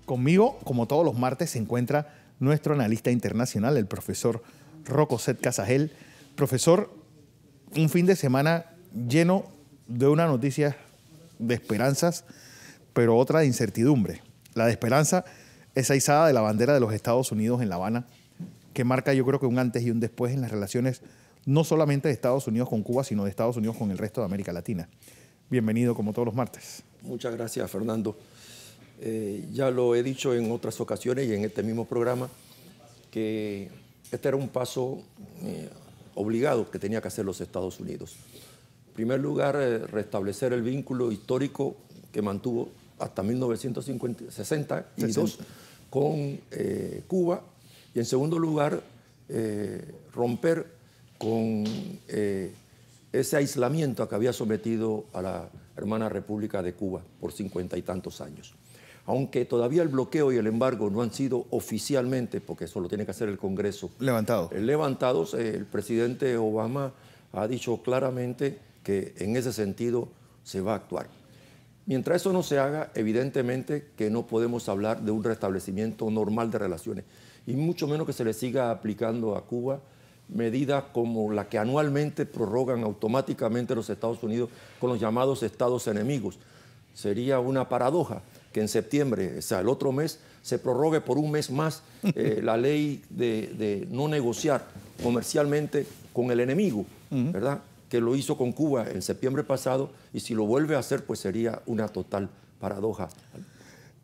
Conmigo, como todos los martes, se encuentra nuestro analista internacional, el profesor Rocoset Casagel. Profesor, un fin de semana lleno de una noticia de esperanzas, pero otra de incertidumbre. La de esperanza, esa izada de la bandera de los Estados Unidos en La Habana, que marca yo creo que un antes y un después en las relaciones no solamente de Estados Unidos con Cuba, sino de Estados Unidos con el resto de América Latina. Bienvenido como todos los martes. Muchas gracias, Fernando. Ya lo he dicho en otras ocasiones y en este mismo programa, que este era un paso obligado que tenía que hacer los Estados Unidos. En primer lugar, restablecer el vínculo histórico que mantuvo hasta 1962 con Cuba, y en segundo lugar, romper con ese aislamiento a que había sometido a la hermana República de Cuba por 50 y tantos años. Aunque todavía el bloqueo y el embargo no han sido oficialmente, porque eso lo tiene que hacer el Congreso, levantados, el presidente Obama ha dicho claramente que en ese sentido se va a actuar. Mientras eso no se haga, evidentemente que no podemos hablar de un restablecimiento normal de relaciones, y mucho menos que se le siga aplicando a Cuba medidas como la que anualmente prorrogan automáticamente los Estados Unidos con los llamados estados enemigos. Sería una paradoja que en septiembre, o sea, el otro mes, se prorrogue por un mes más la ley de no negociar comercialmente con el enemigo, ¿verdad?, que lo hizo con Cuba en septiembre pasado, y si lo vuelve a hacer, pues sería una total paradoja.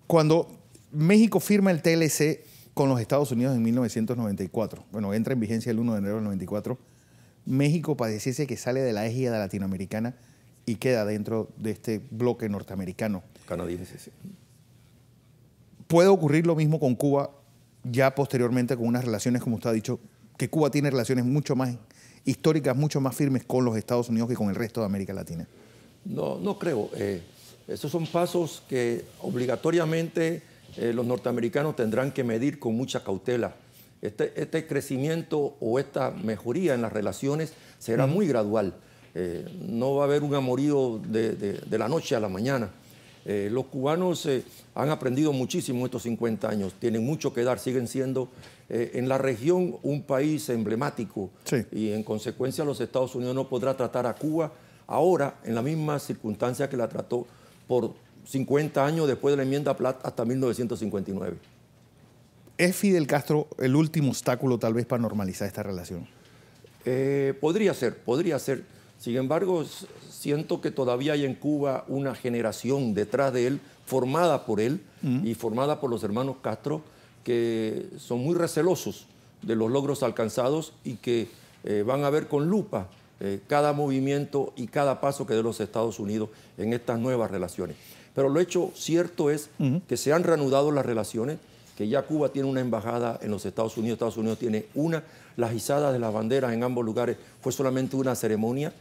Cuando México firma el TLC con los Estados Unidos en 1994, bueno, entra en vigencia el 1 de enero del 94, México pareciese que sale de la égida latinoamericana y queda dentro de este bloque norteamericano. Canadiense, sí. ¿Puede ocurrir lo mismo con Cuba ya posteriormente con unas relaciones, como usted ha dicho, que Cuba tiene relaciones mucho más históricas, mucho más firmes con los Estados Unidos que con el resto de América Latina? No creo. Esos son pasos que obligatoriamente los norteamericanos tendrán que medir con mucha cautela. Este crecimiento o esta mejoría en las relaciones será muy gradual. No va a haber un amorío de la noche a la mañana. Los cubanos han aprendido muchísimo estos 50 años, tienen mucho que dar, siguen siendo en la región un país emblemático, sí, y en consecuencia los Estados Unidos no podrá tratar a Cuba ahora en la misma circunstancia que la trató por 50 años después de la enmienda Platt hasta 1959. ¿Es Fidel Castro el último obstáculo tal vez para normalizar esta relación? Podría ser. Sin embargo, siento que todavía hay en Cuba una generación detrás de él, formada por él y formada por los hermanos Castro, que son muy recelosos de los logros alcanzados y que van a ver con lupa cada movimiento y cada paso que dé los Estados Unidos en estas nuevas relaciones. Pero lo hecho cierto es que se han reanudado las relaciones, que ya Cuba tiene una embajada en los Estados Unidos tiene una, las izadas de las banderas en ambos lugares fue solamente una ceremonia.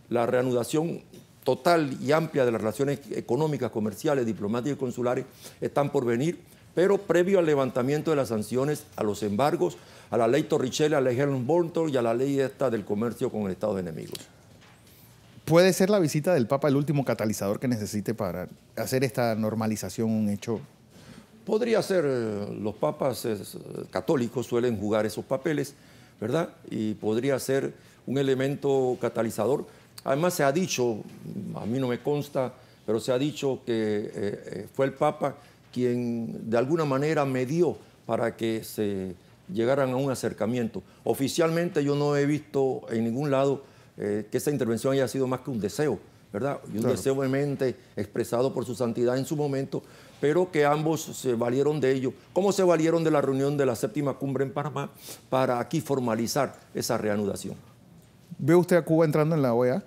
La reanudación total y amplia de las relaciones económicas, comerciales, diplomáticas y consulares están por venir, pero previo al levantamiento de las sanciones, a los embargos, a la ley Torricelli, a la ley Helms-Burton y a la ley esta del comercio con estados enemigos. ¿Puede ser la visita del Papa el último catalizador que necesite para hacer esta normalización un hecho? Podría ser. Los papas católicos suelen jugar esos papeles, ¿verdad? Y podría ser un elemento catalizador. Además se ha dicho, a mí no me consta, pero se ha dicho que fue el Papa quien de alguna manera medió para que se llegaran a un acercamiento. Oficialmente yo no he visto en ningún lado que esa intervención haya sido más que un deseo, ¿verdad? Y un deseo vehemente expresado por su santidad en su momento, pero que ambos se valieron de ello, como se valieron de la reunión de la 7ª cumbre en Panamá para aquí formalizar esa reanudación. ¿Ve usted a Cuba entrando en la OEA?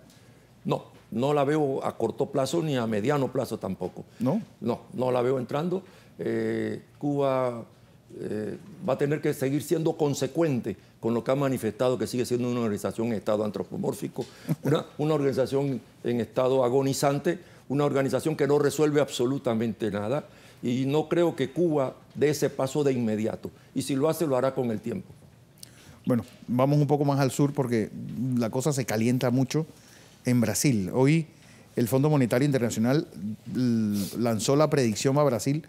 No la veo a corto plazo ni a mediano plazo tampoco. ¿No? No la veo entrando. Cuba va a tener que seguir siendo consecuente con lo que ha manifestado, que sigue siendo una organización en estado antropomórfico, una organización en estado agonizante, una organización que no resuelve absolutamente nada, y no creo que Cuba dé ese paso de inmediato, y si lo hace lo hará con el tiempo. Bueno, vamos un poco más al sur porque la cosa se calienta mucho en Brasil. Hoy el Fondo Monetario Internacional lanzó la predicción a Brasil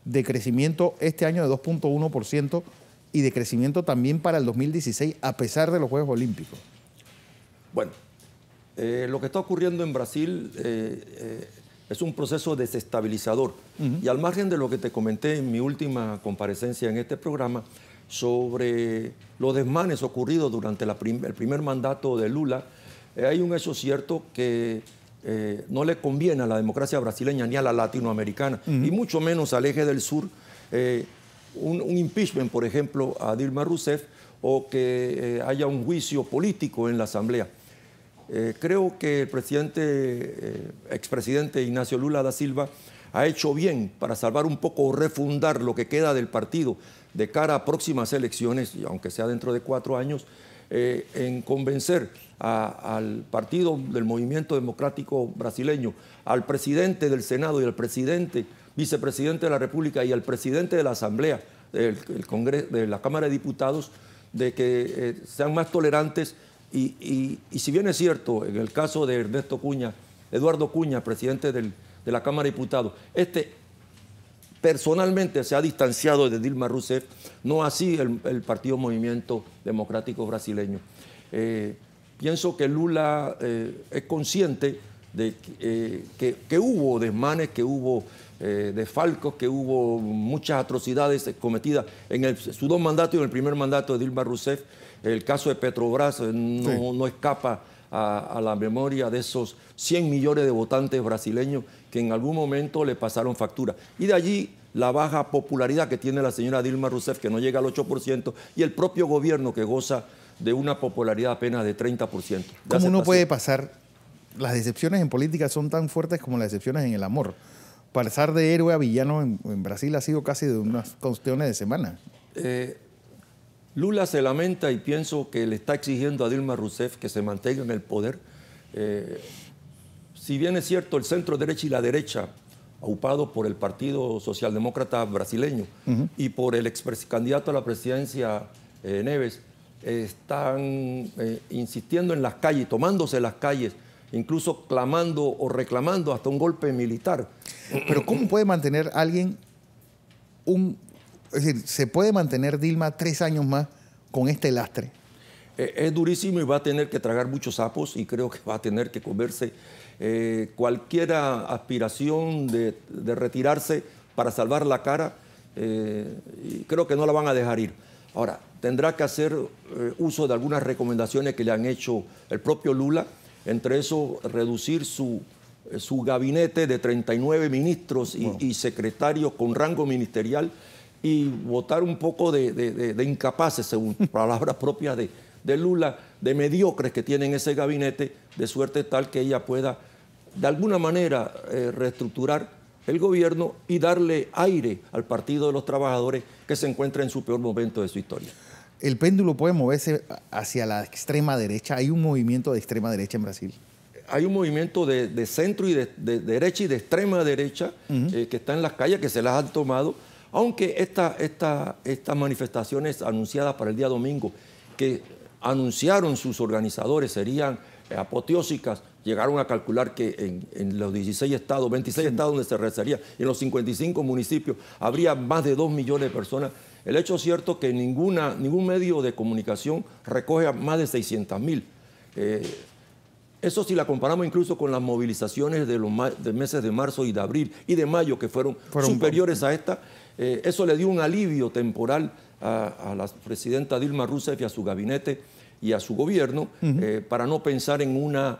de crecimiento este año de 2.1% y de crecimiento también para el 2016 a pesar de los Juegos Olímpicos. Bueno, lo que está ocurriendo en Brasil es un proceso desestabilizador. Y al margen de lo que te comenté en mi última comparecencia en este programa sobre los desmanes ocurridos durante el primer mandato de Lula, hay un hecho cierto que no le conviene a la democracia brasileña ni a la latinoamericana, y mucho menos al eje del sur, un impeachment, por ejemplo, a Dilma Rousseff, o que haya un juicio político en la Asamblea. Creo que el expresidente Ignacio Lula da Silva ha hecho bien para salvar un poco o refundar lo que queda del partido de cara a próximas elecciones, aunque sea dentro de 4 años, en convencer al partido del Movimiento Democrático Brasileño, al presidente del Senado y al vicepresidente de la República y al presidente de la Asamblea, del Congreso, de la Cámara de Diputados, de que sean más tolerantes. Y si bien es cierto, en el caso de Eduardo Cunha, presidente de la Cámara de Diputados, personalmente se ha distanciado de Dilma Rousseff, no así el Partido Movimiento Democrático Brasileño. Pienso que Lula es consciente de que hubo desmanes, que hubo desfalcos, que hubo muchas atrocidades cometidas en sus 2 mandatos y en el primer mandato de Dilma Rousseff. El caso de Petrobras no escapa a la memoria de esos 100 millones de votantes brasileños que en algún momento le pasaron factura. Y de allí la baja popularidad que tiene la señora Dilma Rousseff, que no llega al 8%, y el propio gobierno que goza de una popularidad apenas de 30%. ¿Cómo no puede pasar? Las decepciones en política son tan fuertes como las decepciones en el amor. Pasar de héroe a villano en Brasil ha sido casi de unas cuestiones de semana. Lula se lamenta y pienso que le está exigiendo a Dilma Rousseff que se mantenga en el poder. Si bien es cierto, el centro derecha y la derecha, aupado por el Partido Socialdemócrata brasileño y por el excandidato a la presidencia, Neves, están insistiendo en las calles, tomándose las calles, incluso clamando o reclamando hasta un golpe militar. Pero ¿cómo puede mantener alguien es decir, ¿se puede mantener Dilma 3 años más con este lastre? Es durísimo y va a tener que tragar muchos sapos, y creo que va a tener que comerse cualquier aspiración de retirarse para salvar la cara, y creo que no la van a dejar ir. Ahora, tendrá que hacer uso de algunas recomendaciones que le han hecho el propio Lula, entre eso reducir su gabinete de 39 ministros y secretarios con rango ministerial, y votar un poco de incapaces, según palabras propias de Lula, de mediocres que tienen ese gabinete, de suerte tal que ella pueda de alguna manera reestructurar el gobierno y darle aire al Partido de los Trabajadores, que se encuentra en su peor momento de su historia. ¿El péndulo puede moverse hacia la extrema derecha? ¿Hay un movimiento de extrema derecha en Brasil? Hay un movimiento de centro y de derecha y de extrema derecha que está en las calles, que se las han tomado, aunque estas manifestaciones anunciadas para el día domingo, que anunciaron sus organizadores, serían apoteósicas, llegaron a calcular que en los 26 estados, 26 estados donde se realizaría, y en los 55 municipios habría más de 2 millones de personas. El hecho es cierto que ningún medio de comunicación recoge a más de 600.000. Eso si la comparamos incluso con las movilizaciones de los meses de marzo y de abril y de mayo, que fueron superiores a esta, eso le dio un alivio temporal a la presidenta Dilma Rousseff y a su gabinete y a su gobierno, para no pensar en una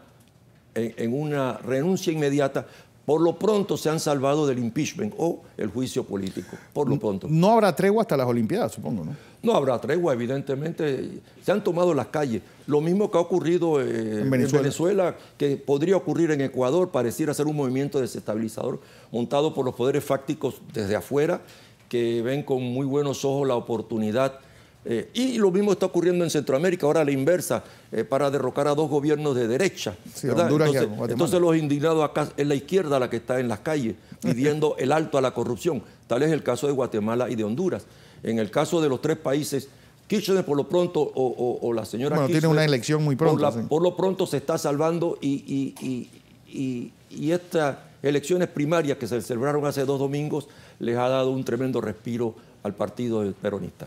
renuncia inmediata. Por lo pronto se han salvado del impeachment o el juicio político, por lo pronto. No habrá tregua hasta las Olimpiadas, supongo, ¿no? No habrá tregua, evidentemente. Se han tomado las calles. Lo mismo que ha ocurrido en Venezuela, que podría ocurrir en Ecuador, pareciera ser un movimiento desestabilizador montado por los poderes fácticos desde afuera, que ven con muy buenos ojos la oportunidad. Y lo mismo está ocurriendo en Centroamérica, ahora a la inversa, para derrocar a 2 gobiernos de derecha. Sí, entonces los indignados acá es la izquierda la que está en las calles pidiendo el alto a la corrupción. Tal es el caso de Guatemala y de Honduras. En el caso de los 3 países, Kirchner por lo pronto, o la señora Kirchner, tiene una elección muy pronto. Por lo pronto se está salvando, y elecciones primarias que se celebraron hace 2 domingos les ha dado un tremendo respiro al partido peronista.